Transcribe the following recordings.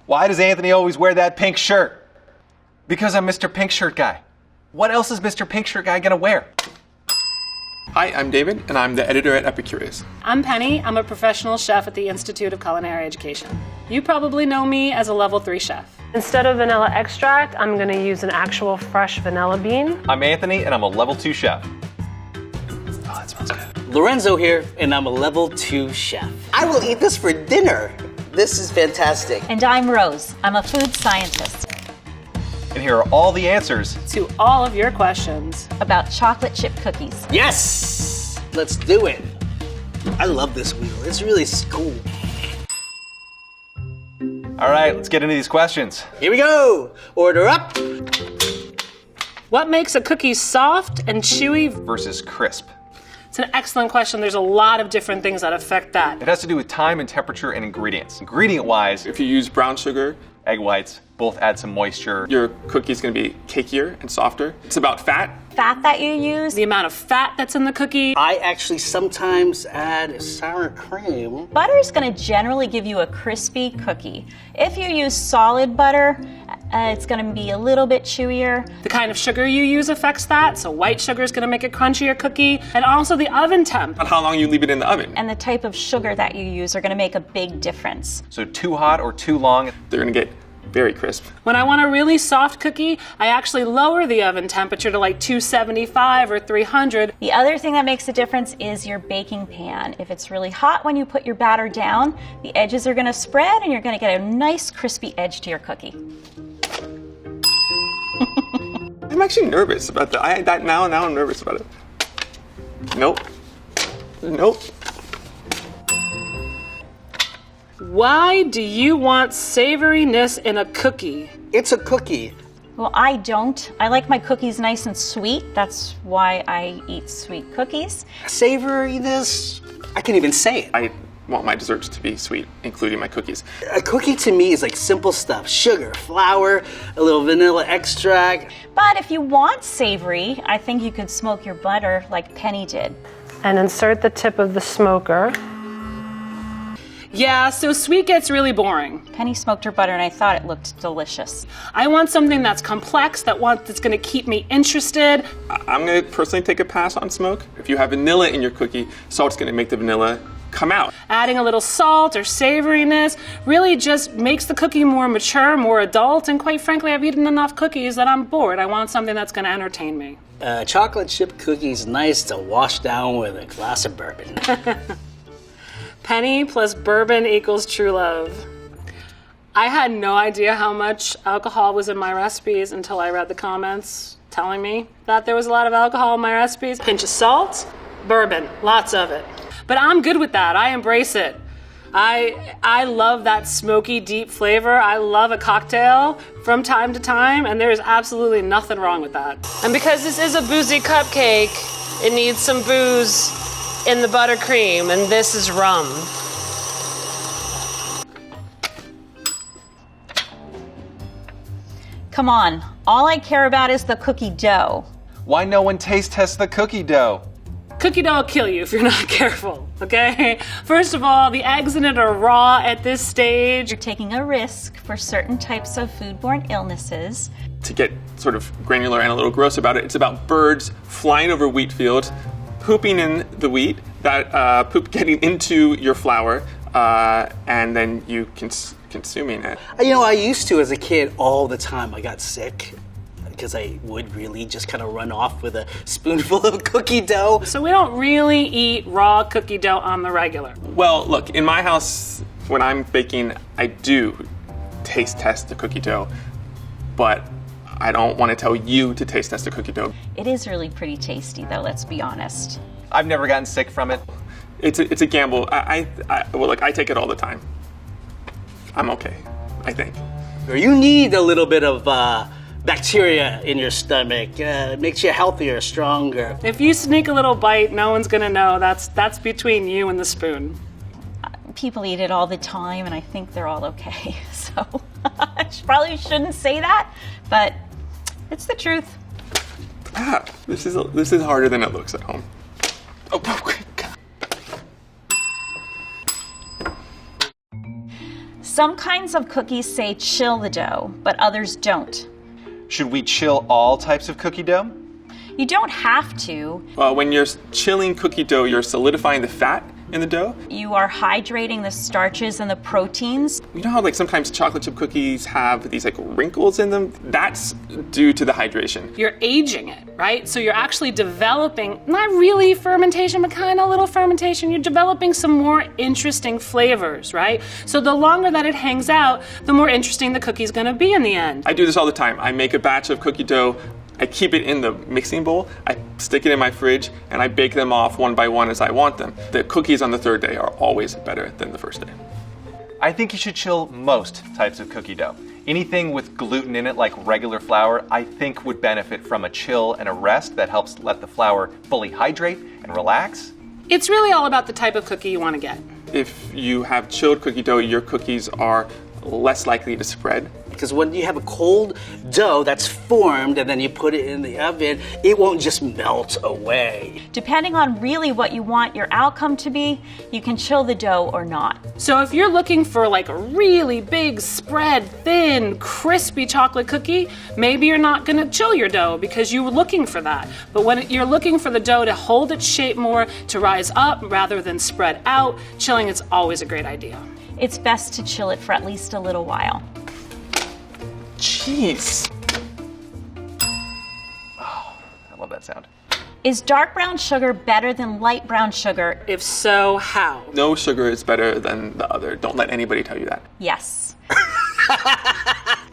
Why does Anthony always wear that pink shirt? Because I'm Mr. Pink Shirt Guy. What else is Mr. Pink Shirt Guy gonna wear? Hi, I'm David, and I'm the editor at Epicurious. I'm Penny. I'm a professional chef at the Institute of Culinary Education. You probably know me as a level 3 chef. Instead of vanilla extract, I'm going to use an actual fresh vanilla bean. I'm Anthony, and I'm a level 2 chef. Oh, that smells good. Lorenzo here, and I'm a level 2 chef. I will eat this for dinner. This is fantastic. And I'm Rose. I'm a food scientist. And here are all the answers To all of your questions. About chocolate chip cookies. Yes! Let's do it. I love this wheel. It's really cool. All right, let's get into these questions. Here we go. Order up. What makes a cookie soft and chewy? Versus crisp. It's an excellent question. There's a lot of different things that affect that. It has to do with time and temperature and ingredients. Ingredient-wise, If you use brown sugar, egg whites both add some moisture. your cookie's gonna be cakier and softer. It's about fat. Fat that you use. The amount of fat that's in the cookie. I actually sometimes add sour cream. Butter is going to generally give you a crispy cookie. If you use solid butter, it's going to be a little bit chewier. The kind of sugar you use affects that. So white sugar is going to make a crunchier cookie. And also the oven temp. And how long you leave it in the oven. And the type of sugar that you use are going to make a big difference. So too hot or too long. They're gonna get very crisp. When I want a really soft cookie, I actually lower the oven temperature to like 275 or 300. The other thing that makes a difference is your baking pan. If it's really hot when you put your batter down, the edges are going to spread and you're going to get a nice crispy edge to your cookie. I'm actually nervous about that. Now I'm nervous about it. Nope. Nope. Why do you want savoriness in a cookie? It's a cookie. Well, I don't. I like my cookies nice and sweet. That's why I eat sweet cookies. Savoriness, I can't even say it. I want my desserts to be sweet, including my cookies. A cookie to me is like simple stuff. Sugar, flour, a little vanilla extract. But if you want savory, I think you could smoke your butter like Penny did. And insert the tip of the smoker. Yeah, so sweet gets really boring. Penny smoked her butter and I thought it looked delicious. I want something that's complex, that's gonna keep me interested. I'm gonna personally take a pass on smoke. If you have vanilla in your cookie, salt's gonna make the vanilla come out. Adding a little salt or savoriness really just makes the cookie more mature, more adult, and quite frankly, I've eaten enough cookies that I'm bored. I want something that's gonna entertain me. Chocolate chip cookies nice to wash down with a glass of bourbon. Penny plus bourbon equals true love. I had no idea how much alcohol was in my recipes until I read the comments telling me that there was a lot of alcohol in my recipes. Pinch of salt, bourbon, lots of it. But I'm good with that. I embrace it. I love that smoky, deep flavor. I love a cocktail from time to time, and there's absolutely nothing wrong with that. And because this is a boozy cupcake, it needs some booze in the buttercream, and this is rum. Come on, all I care about is the cookie dough. Why no one taste tests the cookie dough? Cookie dough will kill you if you're not careful, okay? First of all, the eggs in it are raw at this stage. You're taking a risk for certain types of foodborne illnesses. To get sort of granular and a little gross about it, it's about birds flying over wheat fields, pooping in the wheat, that poop getting into your flour, and then you consuming it. You know, I used to as a kid all the time. I got sick because I would really just kind of run off with a spoonful of cookie dough. So we don't really eat raw cookie dough on the regular. Well, look, in my house, when I'm baking, I do taste test the cookie dough, but I don't want to tell you to taste test the cookie dough. It is really pretty tasty though, let's be honest. I've never gotten sick from it. It's a gamble. Well, look, I take it all the time. I'm okay, I think. You need a little bit of bacteria in your stomach. It makes you healthier, stronger. If you sneak a little bite, no one's gonna know. That's between you and the spoon. People eat it all the time and I think they're all okay. So I probably shouldn't say that, but it's the truth. This is harder than it looks at home. Oh, God. Some kinds of cookies say chill the dough, but others don't. Should we chill all types of cookie dough? You don't have to. When you're chilling cookie dough, you're solidifying the fat in the dough. You are hydrating the starches and the proteins. You know how like sometimes chocolate chip cookies have these like wrinkles in them? That's due to the hydration. You're aging it, right? So you're actually developing, not really fermentation, but kind of a little fermentation. You're developing some more interesting flavors, right? So the longer that it hangs out, the more interesting the cookie's gonna be in the end. I do this all the time. I make a batch of cookie dough, I keep it in the mixing bowl, I stick it in my fridge, and I bake them off one by one as I want them. The cookies on the third day are always better than the first day. I think you should chill most types of cookie dough. Anything with gluten in it, like regular flour, I think would benefit from a chill and a rest that helps let the flour fully hydrate and relax. It's really all about the type of cookie you want to get. If you have chilled cookie dough, your cookies are less likely to spread. Because when you have a cold dough that's formed and then you put it in the oven, it won't just melt away. Depending on really what you want your outcome to be, you can chill the dough or not. So if you're looking for like a really big, spread, thin, crispy chocolate cookie, maybe you're not gonna chill your dough because you were looking for that. But when you're looking for the dough to hold its shape more, to rise up rather than spread out, chilling is always a great idea. It's best to chill it for at least a little while. Jeez. I love that sound. Is dark brown sugar better than light brown sugar? If so, how? No sugar is better than the other. Don't let anybody tell you that. Yes.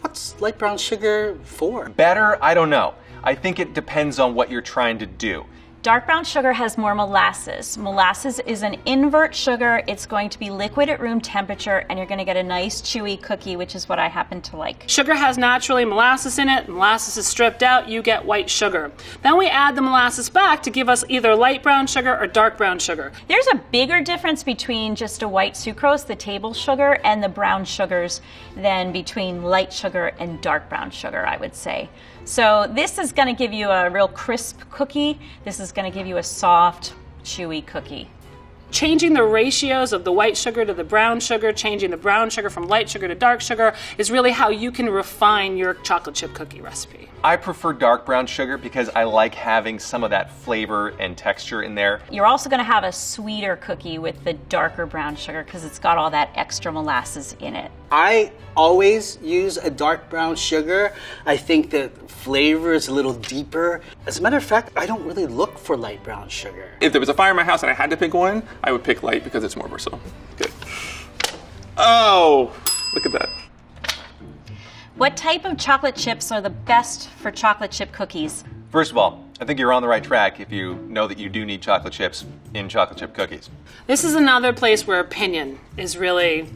What's light brown sugar for? Better? I don't know. I think it depends on what you're trying to do. Dark brown sugar has more molasses. Molasses is an invert sugar. It's going to be liquid at room temperature, and you're going to get a nice chewy cookie, which is what I happen to like. Sugar has naturally molasses in it. Molasses is stripped out, you get white sugar. Then we add the molasses back to give us either light brown sugar or dark brown sugar. There's a bigger difference between just a white sucrose, the table sugar, and the brown sugars than between light sugar and dark brown sugar, I would say. So this is going to give you a real crisp cookie. This is going to give you a soft, chewy cookie. Changing the ratios of the white sugar to the brown sugar, changing the brown sugar from light sugar to dark sugar is really how you can refine your chocolate chip cookie recipe. I prefer dark brown sugar because I like having some of that flavor and texture in there. You're also going to have a sweeter cookie with the darker brown sugar because it's got all that extra molasses in it. I always use a dark brown sugar. I think the flavor is a little deeper. As a matter of fact, I don't really look for light brown sugar. If there was a fire in my house and I had to pick one, I would pick light because it's more versatile. Good. Oh, look at that. What type of chocolate chips are the best for chocolate chip cookies? First of all, I think you're on the right track if you know that you do need chocolate chips in chocolate chip cookies. This is another place where opinion is really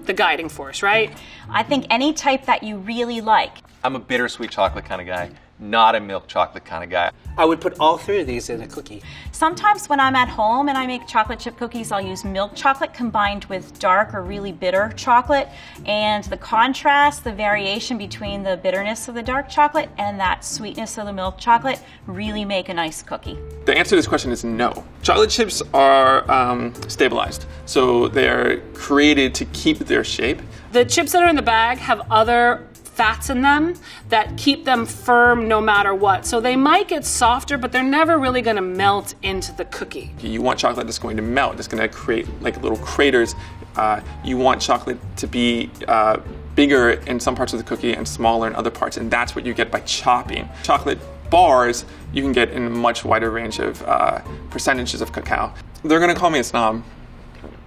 the guiding force, right? I think any type that you really like. I'm a bittersweet chocolate kind of guy, not a milk chocolate kind of guy. I would put all three of these in a cookie. Sometimes when I'm at home and I make chocolate chip cookies, I'll use milk chocolate combined with dark or really bitter chocolate. And the contrast, the variation between the bitterness of the dark chocolate and that sweetness of the milk chocolate really make a nice cookie. The answer to this question is no. Chocolate chips are stabilized, so they're created to keep their shape. The chips that are in the bag have other fats in them that keep them firm no matter what. So they might get softer, but they're never really going to melt into the cookie. You want chocolate that's going to melt, that's going to create like little craters. You want chocolate to be bigger in some parts of the cookie and smaller in other parts, and that's what you get by chopping. Chocolate bars you can get in a much wider range of percentages of cacao. They're going to call me a snob,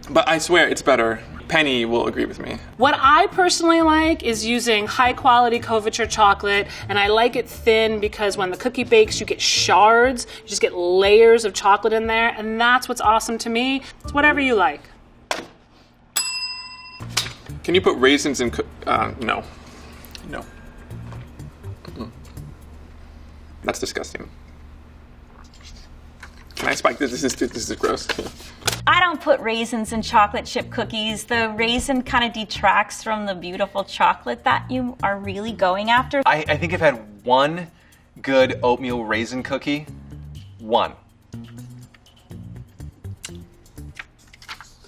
but I swear it's better. Penny will agree with me. What I personally like is using high quality couverture chocolate, and I like it thin because when the cookie bakes you get shards, you just get layers of chocolate in there, and that's what's awesome to me. It's whatever you like. Can you put raisins in no. No. Mm-mm. That's disgusting. Can I spike this? This is gross. I don't put raisins in chocolate chip cookies. The raisin kind of detracts from the beautiful chocolate that you are really going after. I think I've had one good oatmeal raisin cookie. One.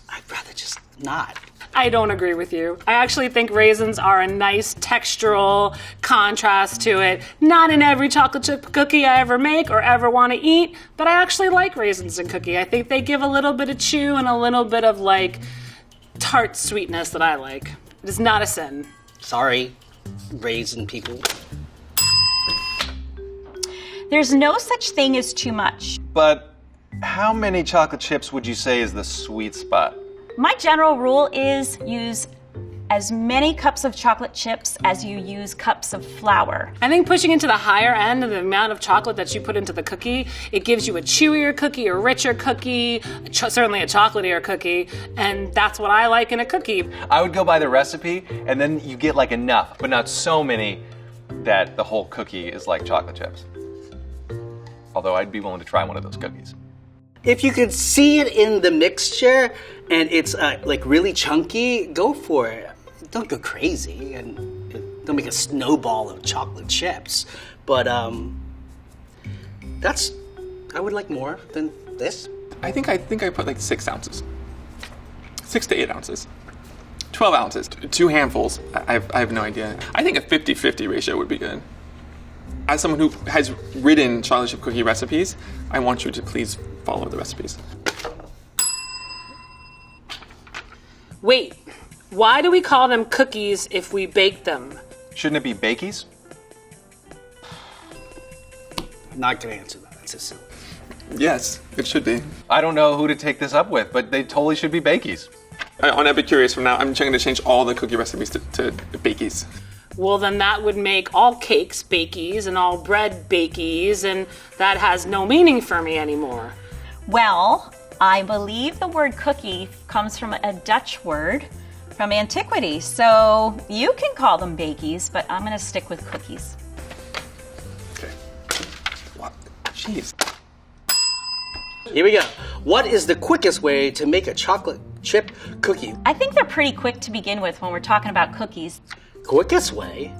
I'd rather just not. I don't agree with you. I actually think raisins are a nice textural contrast to it. Not in every chocolate chip cookie I ever make or ever want to eat, but I actually like raisins in cookie. I think they give a little bit of chew and a little bit of like tart sweetness that I like. It is not a sin. Sorry, raisin people. There's no such thing as too much. But how many chocolate chips would you say is the sweet spot? My general rule is use as many cups of chocolate chips as you use cups of flour. I think pushing into the higher end of the amount of chocolate that you put into the cookie, it gives you a chewier cookie, a richer cookie, certainly a chocolatier cookie, and that's what I like in a cookie. I would go by the recipe, and then you get like enough, but not so many that the whole cookie is like chocolate chips. Although I'd be willing to try one of those cookies. If you could see it in the mixture and it's like really chunky, go for it. Don't go crazy and don't make a snowball of chocolate chips. But I would like more than this. I think I put like 6 ounces. 6 to 8 ounces. 12 ounces. 2 handfuls. I have no idea. I think a 50-50 ratio would be good. As someone who has written chocolate chip cookie recipes, I want you to please follow the recipes. Wait, why do we call them cookies if we bake them? Shouldn't it be bakies? I'm not gonna answer that. That's a silly. Yes, it should be. I don't know who to take this up with, but they totally should be bakies. On Epicurious from now, I'm trying to change all the cookie recipes to bakies. Well, then that would make all cakes bakies and all bread bakies, and that has no meaning for me anymore. Well, I believe the word cookie comes from a Dutch word from antiquity, so you can call them bakies, but I'm gonna stick with cookies. Okay. What? Jeez. Here we go. What is the quickest way to make a chocolate chip cookie? I think they're pretty quick to begin with when we're talking about cookies. Quickest way?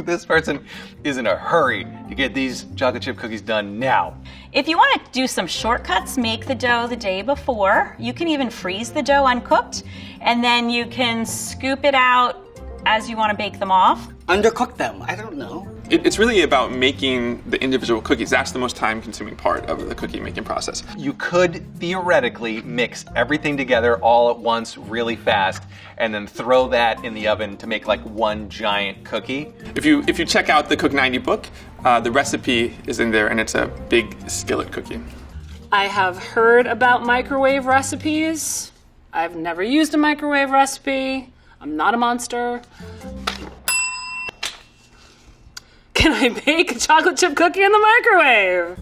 This person is in a hurry to get these chocolate chip cookies done now. If you want to do some shortcuts, make the dough the day before. You can even freeze the dough uncooked, and then you can scoop it out as you want to bake them off. Undercook them. I don't know. It's really about making the individual cookies. That's the most time-consuming part of the cookie making process. You could theoretically mix everything together all at once really fast and then throw that in the oven to make like one giant cookie. If you check out the Cook 90 book, the recipe is in there, and it's a big skillet cookie. I have heard about microwave recipes. I've never used a microwave recipe. I'm not a monster. Can I bake a chocolate chip cookie in the microwave?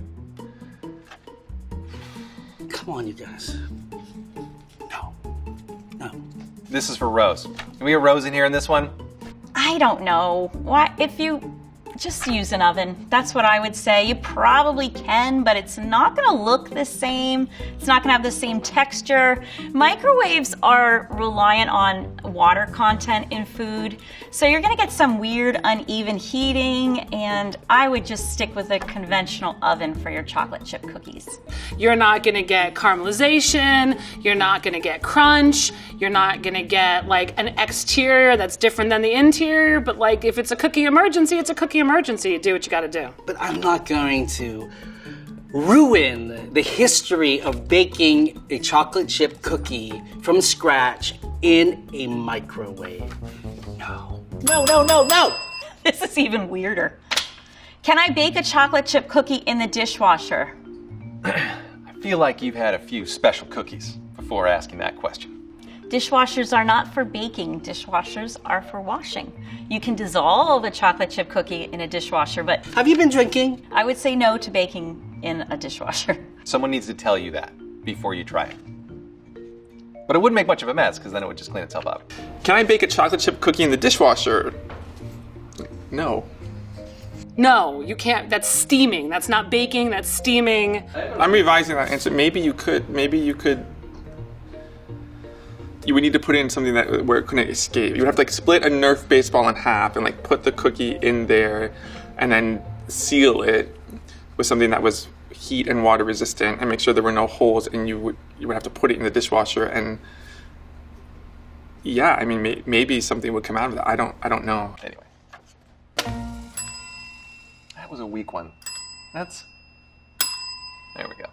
Come on, you guys. No. No. This is for Rose. Can we get Rose in here in this one? I don't know. Why, if you just use an oven, that's what I would say. You probably can, but it's not gonna look the same. It's not gonna have the same texture. Microwaves are reliant on water content in food, so you're gonna get some weird uneven heating, and I would just stick with a conventional oven for your chocolate chip cookies. You're not gonna get caramelization, you're not gonna get crunch, you're not gonna get like an exterior that's different than the interior, but like if it's a cookie emergency, it's a cookie emergency. Do what you gotta do. But I'm not going to ruin the history of baking a chocolate chip cookie from scratch in a microwave. No. No, no, no, no! This is even weirder. Can I bake a chocolate chip cookie in the dishwasher? I feel like you've had a few special cookies before asking that question. Dishwashers are not for baking. Dishwashers are for washing. You can dissolve a chocolate chip cookie in a dishwasher, but Have you been drinking? I would say no to baking in a dishwasher. Someone needs to tell you that before you try it. But it wouldn't make much of a mess because then it would just clean itself up. Can I bake a chocolate chip cookie in the dishwasher? No. No, you can't. That's steaming. That's not baking, that's steaming. I'm revising that answer. Maybe you could. You would need to put in something where it couldn't escape. You would have to like split a Nerf baseball in half and like put the cookie in there and then seal it with something that was heat and water resistant and make sure there were no holes, and you would have to put it in the dishwasher and yeah, I mean, maybe something would come out of that. I don't know. Anyway. That was a weak one. There we go.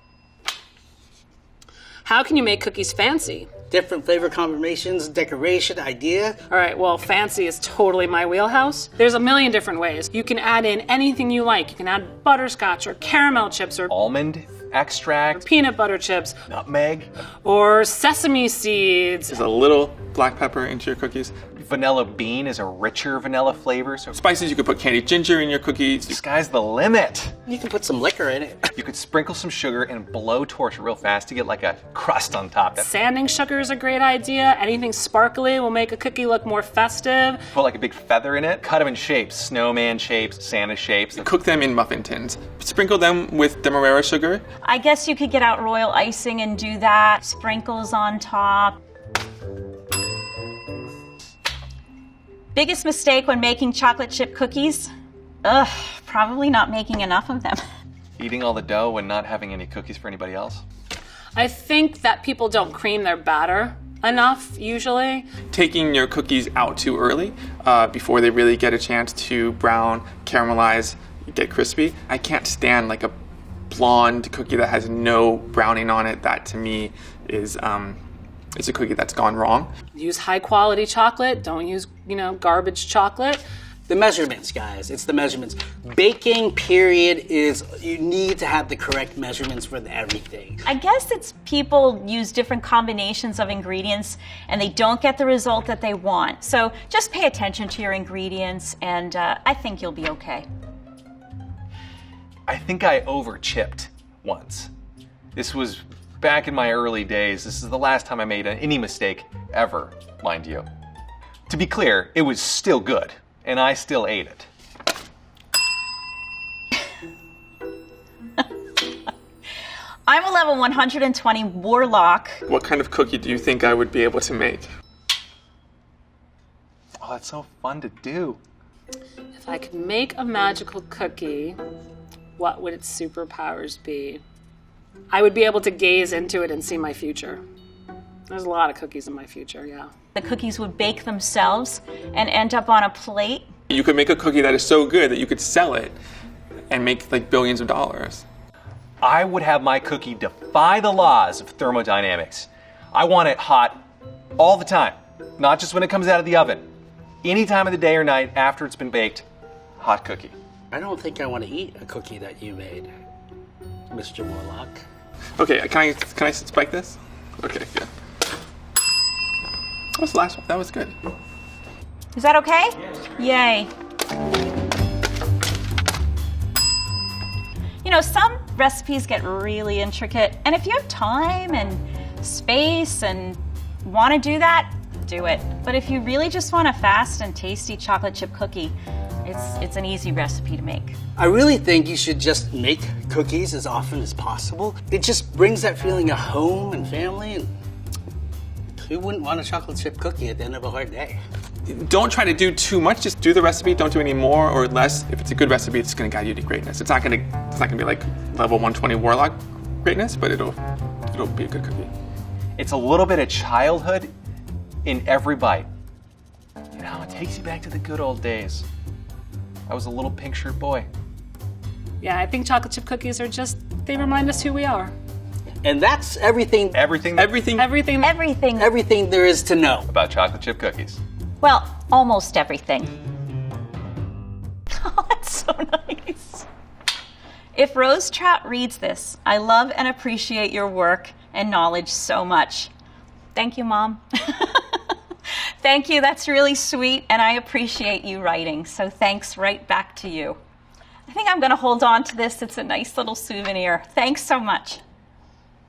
How can you make cookies fancy? Different flavor combinations, decoration, idea. All right, well, fancy is totally my wheelhouse. There's a million different ways. You can add in anything you like. You can add butterscotch or caramel chips or Almond extract, peanut butter chips nutmeg, or sesame seeds. There's a little black pepper into your cookies. vanilla bean is a richer vanilla flavor. So Spices, you could put candied ginger in your cookies. sky's the limit. You can put some liquor in it. You could sprinkle some sugar and blow torch real fast to get like a crust on top. Sanding sugar is a great idea. Anything sparkly will make a cookie look more festive. Put like a big feather in it. Cut them in shapes, snowman shapes, Santa shapes. Cook them in muffin tins. Sprinkle them with demerara sugar. I guess you could get out royal icing and do that. Sprinkles on top. Biggest mistake when making chocolate chip cookies? Ugh, probably not making enough of them. Eating all the dough and not having any cookies for anybody else. I think that people don't cream their batter enough, usually. Taking your cookies out too early before they really get a chance to brown, caramelize, get crispy. I can't stand like a blonde cookie that has no browning on it. That to me is it's a cookie that's gone wrong. Use high quality chocolate. Don't use, garbage chocolate. The measurements, guys. It's the measurements. Baking, period, is you need to have the correct measurements for everything. I guess it's people use different combinations of ingredients and they don't get the result that they want. So just pay attention to your ingredients and I think you'll be okay. I think I over-chipped once. This was back in my early days. This is the last time I made any mistake ever, mind you. To be clear, it was still good, and I still ate it. I'm a level 120 warlock. What kind of cookie do you think I would be able to make? Oh, that's so fun to do. If I could make a magical cookie, what would its superpowers be? I would be able to gaze into it and see my future. There's a lot of cookies in my future, yeah. The cookies would bake themselves and end up on a plate. You could make a cookie that is so good that you could sell it and make like billions of dollars. I would have my cookie defy the laws of thermodynamics. I want it hot all the time, not just when it comes out of the oven. Any time of the day or night after it's been baked, hot cookie. I don't think I want to eat a cookie that you made, Mr. Warlock. Okay, can I spike this? Okay, good. What was the last one? That was good. Is that okay? Yay. Some recipes get really intricate, and if you have time and space and want to do that, do it. But if you really just want a fast and tasty chocolate chip cookie, it's an easy recipe to make. I really think you should just make cookies as often as possible. It just brings that feeling of home and family. And who wouldn't want a chocolate chip cookie at the end of a hard day? Don't try to do too much. Just do the recipe. Don't do any more or less. If it's a good recipe, it's going to guide you to greatness. It's not going to be like level 120 warlock greatness, but it'll be a good cookie. It's a little bit of childhood in every bite. It takes you back to the good old days. I was a little pink shirt boy. Yeah, I think chocolate chip cookies they remind us who we are. And that's everything Everything there is to know about chocolate chip cookies. Well, almost everything. Oh, that's so nice. If Rose Trout reads this, I love and appreciate your work and knowledge so much. Thank you, Mom. Thank you, that's really sweet, and I appreciate you writing, so thanks right back to you. I think I'm going to hold on to this. It's a nice little souvenir. Thanks so much.